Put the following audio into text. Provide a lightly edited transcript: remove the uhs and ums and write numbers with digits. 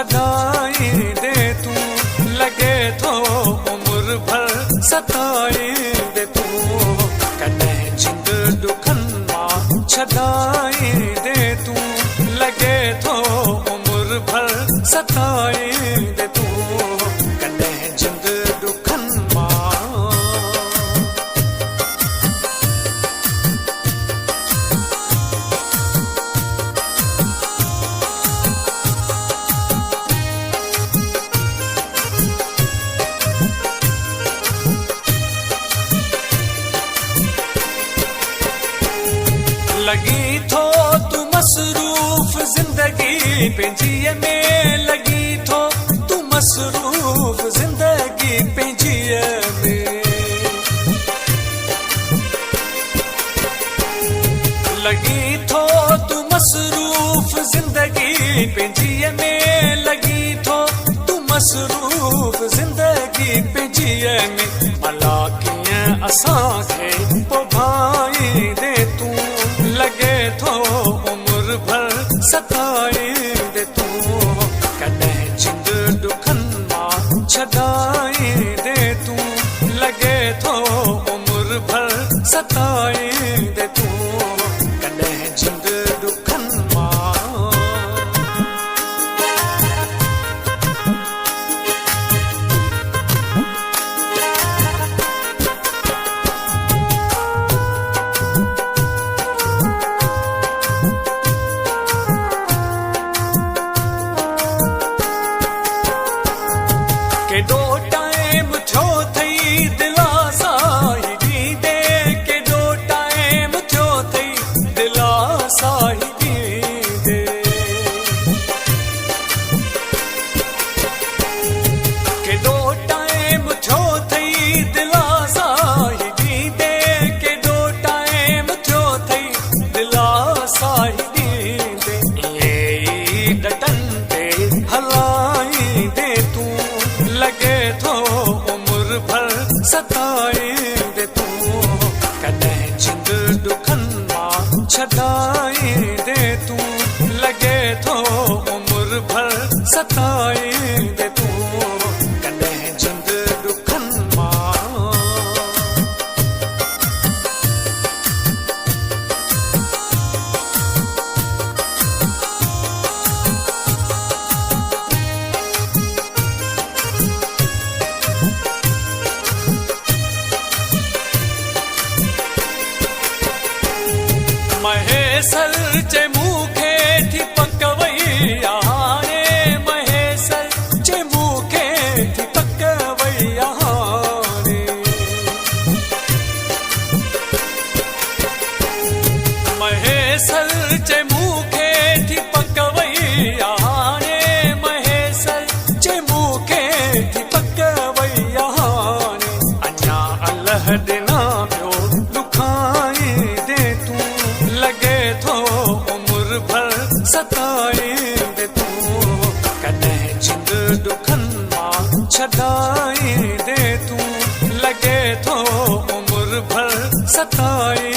छॾाई दे तूं, लॻे थो उमिरि भर सताई दे तूं। कॾहिं जिंद ॾुखनि मां छॾाई दे तूं, लॻे थो उमिरि भर सताई दे तूं। कॾहिं जिंद ॾुखनि मां लगी थो तू मसरूफ़ ज़िंदगी पंहिंजीअ में, लगी थो तू मसरूफ़ ज़िंदगी पंहिंजीअ में। लगी थो तू मसरूफ़ ज़िंदगी पंहिंजीअ में, लगी थो तू मसरूफ़ ज़िंदगी पंहिंजीअ में। भला कीअं असांखे पोभाई दे तूं, लॻे थो उमिरि भर सताई दे तूं। कॾहिं जिंद ॾुखनि मां छॾाई दे तूं, लॻे थो उमिरि भर सताई दे तूं। कॾहिं जिंद ॾुखनि मां केॾो टाइम थियो थई दिलासा ही ॾींदे, केॾो टाइम थियो थई दिलासा ही ॾींदे। केॾो टाइम थियो थई दिलासा ही ॾींदे, केॾो टाइम थियो थई दिलासा ही ॾींदे। इएं ई डटनि ते हलाई दे तूं, लॻे थो उमिरि भर सताई दे तूं। कॾहिं जिंद ॾुखनि मां छॾाई दे तूं, लॻे थो उमिरि भर सताई दे तूं। कॾहिं जिंद ॾुखनि मां महेसर जे मूंखे थी पक वई हाणे, महेसर जे मूंखे थी पक वई हाणे। महेसर जे मूंखे थी पक वई हाणे, महेसर जे मूंखे थी पक वई हाणे। अञा अल्लाह ॾिना पियो लुखाई दे तूं, लॻे थो उमिरि भर सताई दे तूं। कॾहिं जिंद ॾुखनि मां छॾाई दे तूं, लॻे थो उमिरि भर सताई